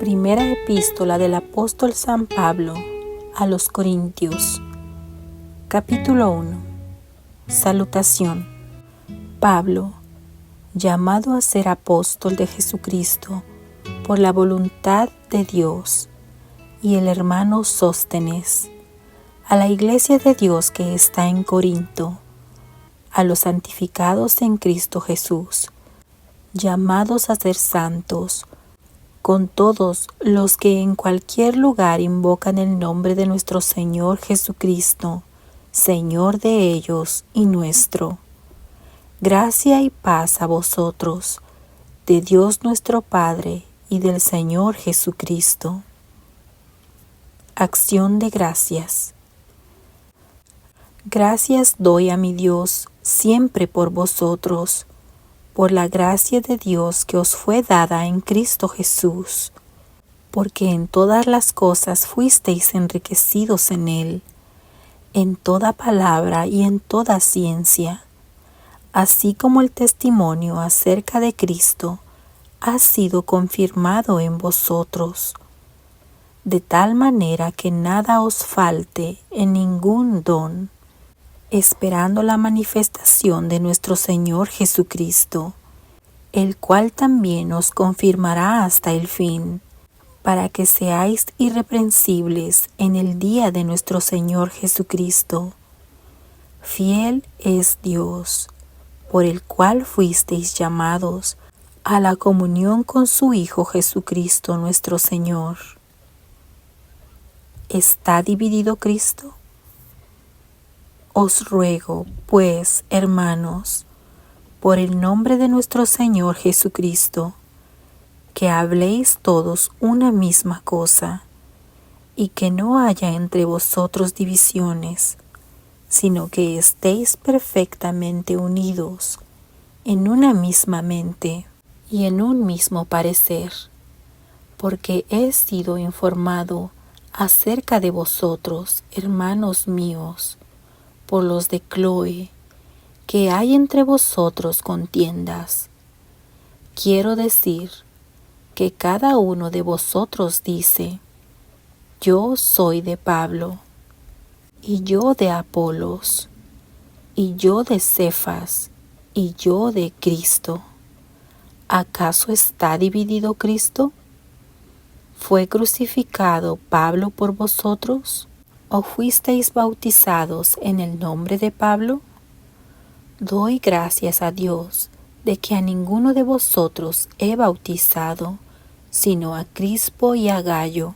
Primera epístola del apóstol San Pablo a los Corintios, capítulo 1. Salutación. Pablo, llamado a ser apóstol de Jesucristo por la voluntad de Dios, y el hermano Sóstenes, a la iglesia de Dios que está en Corinto, a los santificados en Cristo Jesús, llamados a ser santos, con todos los que en cualquier lugar invocan el nombre de nuestro Señor Jesucristo, Señor de ellos y nuestro. Gracia y paz a vosotros, de Dios nuestro Padre y del Señor Jesucristo. Acción de gracias. Gracias doy a mi Dios siempre por vosotros, por la gracia de Dios que os fue dada en Cristo Jesús, porque en todas las cosas fuisteis enriquecidos en Él, en toda palabra y en toda ciencia, así como el testimonio acerca de Cristo ha sido confirmado en vosotros, de tal manera que nada os falte en ningún don, esperando la manifestación de nuestro Señor Jesucristo, el cual también os confirmará hasta el fin, para que seáis irreprensibles en el día de nuestro Señor Jesucristo. Fiel es Dios, por el cual fuisteis llamados a la comunión con su Hijo Jesucristo nuestro Señor. ¿Está dividido Cristo? Os ruego, pues, hermanos, por el nombre de nuestro Señor Jesucristo, que habléis todos una misma cosa, y que no haya entre vosotros divisiones, sino que estéis perfectamente unidos en una misma mente y en un mismo parecer, porque he sido informado acerca de vosotros, hermanos míos, por los de Cloe, que hay entre vosotros contiendas. Quiero decir que cada uno de vosotros dice: yo soy de Pablo, y yo de Apolos, y yo de Cefas, y yo de Cristo. ¿Acaso está dividido Cristo? ¿Fue crucificado Pablo por vosotros? ¿O fuisteis bautizados en el nombre de Pablo? Doy gracias a Dios de que a ninguno de vosotros he bautizado, sino a Crispo y a Gayo,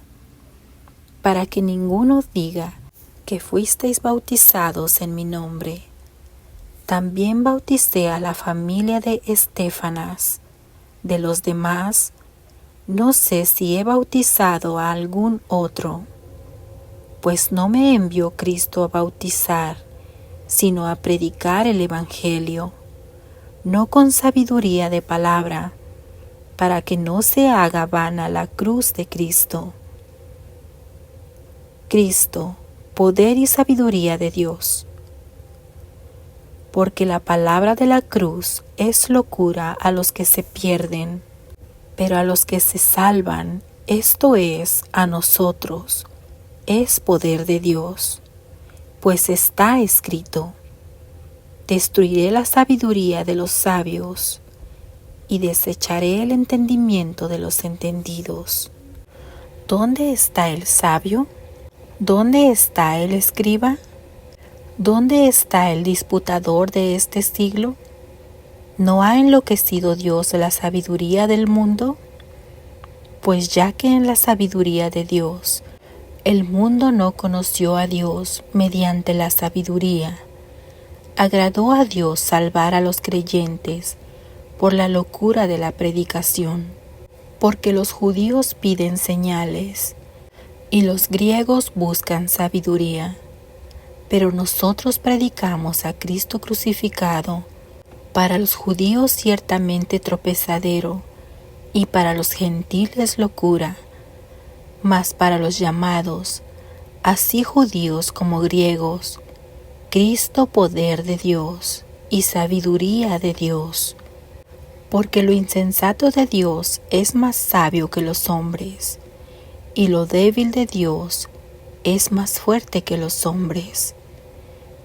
para que ninguno diga que fuisteis bautizados en mi nombre. También bauticé a la familia de Estéfanas. De los demás, no sé si he bautizado a algún otro, pues no me envió Cristo a bautizar, sino a predicar el Evangelio, no con sabiduría de palabra, para que no se haga vana la cruz de Cristo. Cristo, poder y sabiduría de Dios. Porque la palabra de la cruz es locura a los que se pierden, pero a los que se salvan, esto es, a nosotros, es poder de Dios, pues está escrito: destruiré la sabiduría de los sabios y desecharé el entendimiento de los entendidos. ¿Dónde está el sabio? ¿Dónde está el escriba? ¿Dónde está el disputador de este siglo? ¿No ha enloquecido Dios la sabiduría del mundo? Pues ya que en la sabiduría de Dios el mundo no conoció a Dios mediante la sabiduría, agradó a Dios salvar a los creyentes por la locura de la predicación, porque los judíos piden señales y los griegos buscan sabiduría, pero nosotros predicamos a Cristo crucificado, para los judíos ciertamente tropezadero y para los gentiles locura, mas para los llamados, así judíos como griegos, Cristo poder de Dios y sabiduría de Dios. Porque lo insensato de Dios es más sabio que los hombres, y lo débil de Dios es más fuerte que los hombres.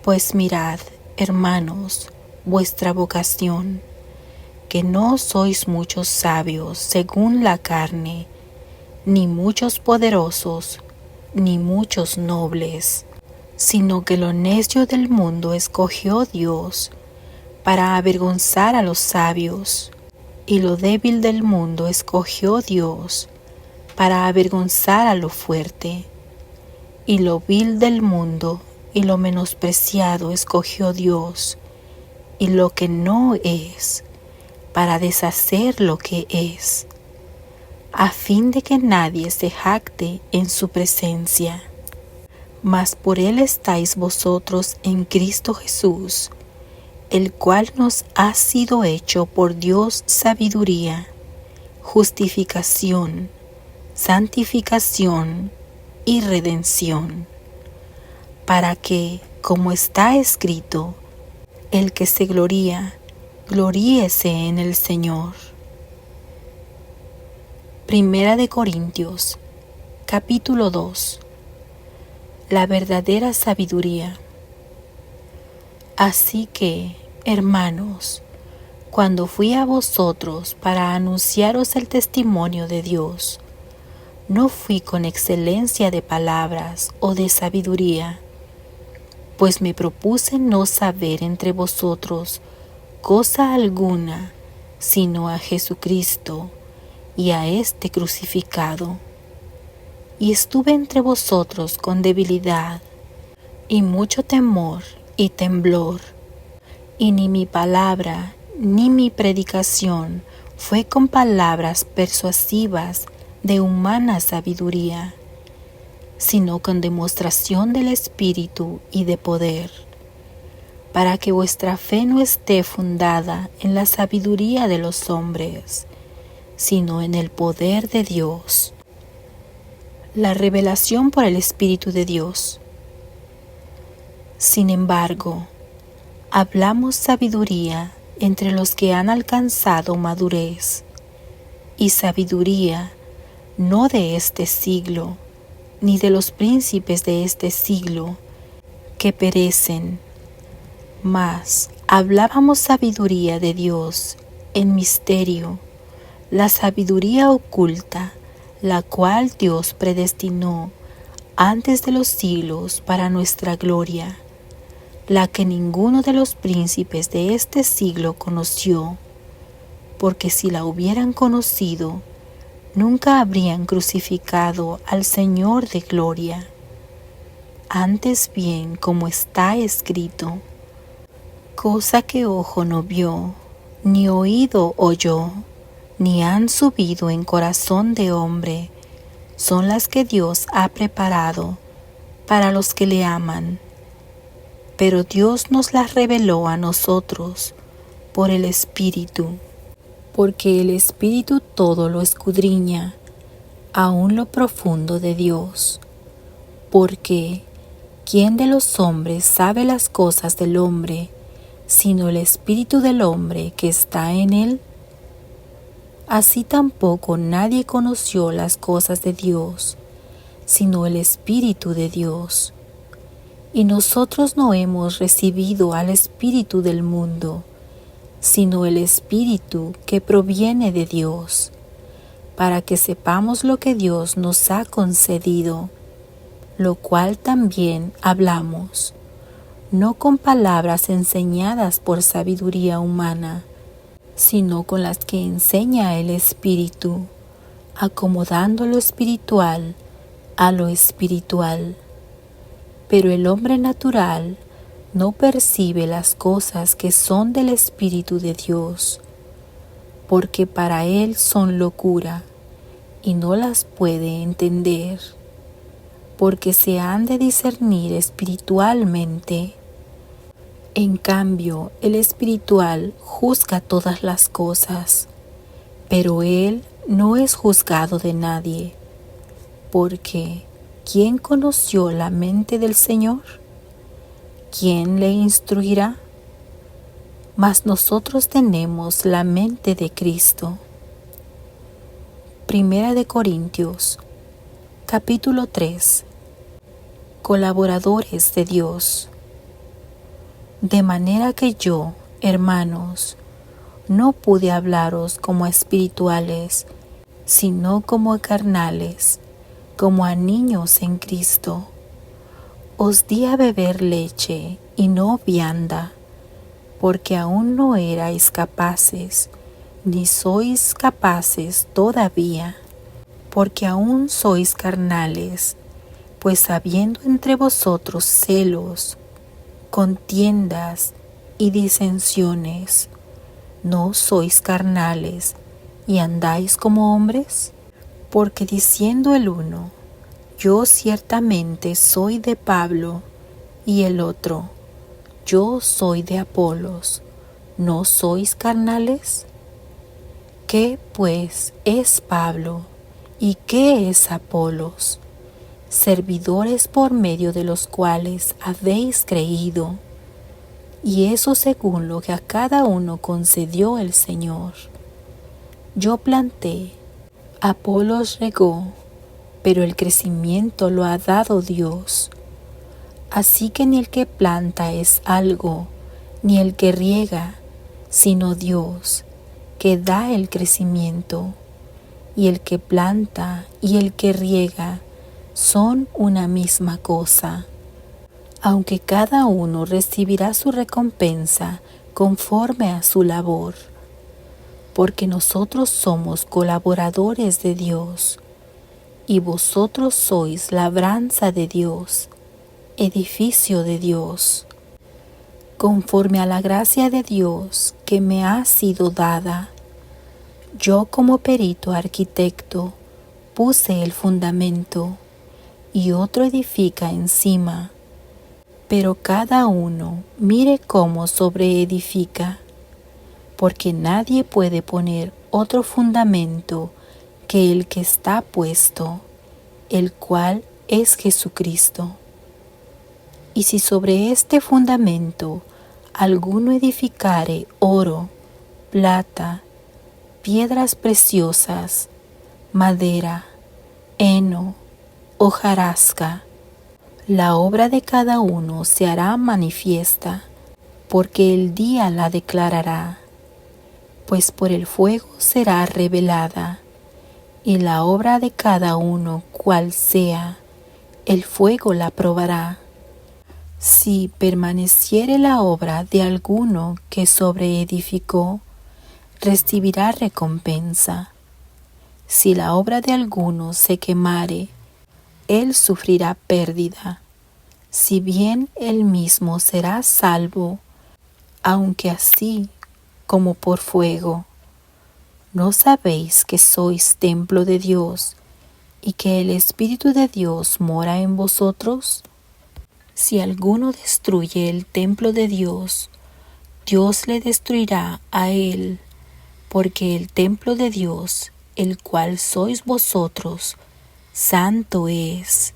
Pues mirad, hermanos, vuestra vocación, que no sois muchos sabios según la carne, ni muchos poderosos, ni muchos nobles, sino que lo necio del mundo escogió Dios para avergonzar a los sabios, y lo débil del mundo escogió Dios para avergonzar a lo fuerte, y lo vil del mundo y lo menospreciado escogió Dios, y lo que no es, para deshacer lo que es, a fin de que nadie se jacte en su presencia. Mas por él estáis vosotros en Cristo Jesús, el cual nos ha sido hecho por Dios sabiduría, justificación, santificación y redención, para que, como está escrito, el que se gloría, gloríese en el Señor. Primera de Corintios, capítulo 2. La verdadera sabiduría. Así que, hermanos, cuando fui a vosotros para anunciaros el testimonio de Dios, no fui con excelencia de palabras o de sabiduría, pues me propuse no saber entre vosotros cosa alguna, sino a Jesucristo y a este crucificado. Y estuve entre vosotros con debilidad y mucho temor y temblor, y ni mi palabra ni mi predicación fue con palabras persuasivas de humana sabiduría, sino con demostración del Espíritu y de poder, para que vuestra fe no esté fundada en la sabiduría de los hombres, sino en el poder de Dios. La revelación por el Espíritu de Dios. Sin embargo, hablamos sabiduría entre los que han alcanzado madurez, y sabiduría no de este siglo, ni de los príncipes de este siglo, que perecen, mas hablábamos sabiduría de Dios en misterio, la sabiduría oculta, la cual Dios predestinó antes de los siglos para nuestra gloria, la que ninguno de los príncipes de este siglo conoció, porque si la hubieran conocido, nunca habrían crucificado al Señor de gloria. Antes bien, como está escrito, cosa que ojo no vio, ni oído oyó, ni han subido en corazón de hombre, son las que Dios ha preparado para los que le aman. Pero Dios nos las reveló a nosotros por el Espíritu, porque el Espíritu todo lo escudriña, aun lo profundo de Dios. Porque, ¿quién de los hombres sabe las cosas del hombre, sino el Espíritu del hombre que está en él? Así tampoco nadie conoció las cosas de Dios, sino el Espíritu de Dios. Y nosotros no hemos recibido al Espíritu del mundo, sino el Espíritu que proviene de Dios, para que sepamos lo que Dios nos ha concedido, lo cual también hablamos, no con palabras enseñadas por sabiduría humana, sino con las que enseña el Espíritu, acomodando lo espiritual a lo espiritual. Pero el hombre natural no percibe las cosas que son del Espíritu de Dios, porque para él son locura, y no las puede entender, porque se han de discernir espiritualmente. En cambio, el espiritual juzga todas las cosas, pero él no es juzgado de nadie, porque ¿quién conoció la mente del Señor? ¿Quién le instruirá? mas nosotros tenemos la mente de Cristo. Primera de Corintios, capítulo 3. Colaboradores de Dios. De manera que yo, hermanos, no pude hablaros como a espirituales, sino como a carnales, como a niños en Cristo. Os di a beber leche y no vianda, porque aún no erais capaces, ni sois capaces todavía, porque aún sois carnales, pues habiendo entre vosotros celos, contiendas y disensiones, ¿no sois carnales y andáis como hombres? Porque diciendo el uno, yo ciertamente soy de Pablo, y el otro, yo soy de Apolos, ¿no sois carnales? ¿Qué pues es Pablo y qué es Apolos? Servidores por medio de los cuales habéis creído, y eso según lo que a cada uno concedió el Señor. Yo planté, Apolos regó, pero el crecimiento lo ha dado Dios. Así que ni el que planta es algo, ni el que riega, sino Dios, que da el crecimiento. Y el que planta y el que riega son una misma cosa, aunque cada uno recibirá su recompensa conforme a su labor. Porque nosotros somos colaboradores de Dios, y vosotros sois labranza de Dios, edificio de Dios, conforme a la gracia de Dios que me ha sido dada. Yo como perito arquitecto puse el fundamento, y otro edifica encima, pero cada uno mire cómo sobreedifica, porque nadie puede poner otro fundamento que el que está puesto, el cual es Jesucristo. Y si sobre este fundamento alguno edificare oro, plata, piedras preciosas, madera, heno, hojarasca, la obra de cada uno se hará manifiesta, porque el día la declarará, pues por el fuego será revelada, y la obra de cada uno cual sea, el fuego la probará. Si permaneciere la obra de alguno que sobreedificó, recibirá recompensa. Si la obra de alguno se quemare, él sufrirá pérdida, si bien él mismo será salvo, aunque así como por fuego. ¿No sabéis que sois templo de Dios y que el Espíritu de Dios mora en vosotros? Si alguno destruye el templo de Dios, Dios le destruirá a él, porque el templo de Dios, el cual sois vosotros, santo es.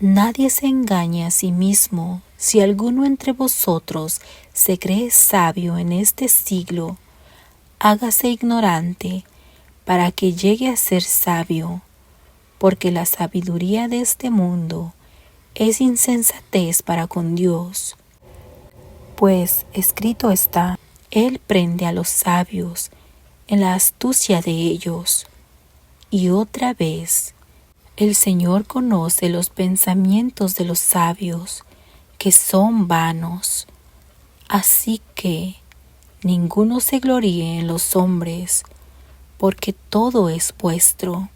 Nadie se engañe a sí mismo. Si alguno entre vosotros se cree sabio en este siglo, hágase ignorante para que llegue a ser sabio, porque la sabiduría de este mundo es insensatez para con Dios. Pues escrito está, Él prende a los sabios en la astucia de ellos. Y otra vez, el Señor conoce los pensamientos de los sabios, que son vanos. Así que ninguno se gloríe en los hombres, porque todo es vuestro,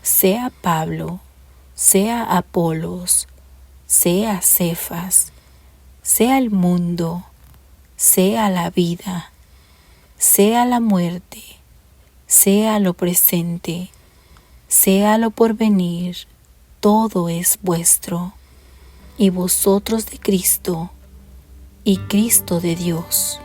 sea Pablo, sea Apolos, sea Cefas, sea el mundo, sea la vida, sea la muerte, sea lo presente, sea lo porvenir, todo es vuestro, y vosotros de Cristo, y Cristo de Dios.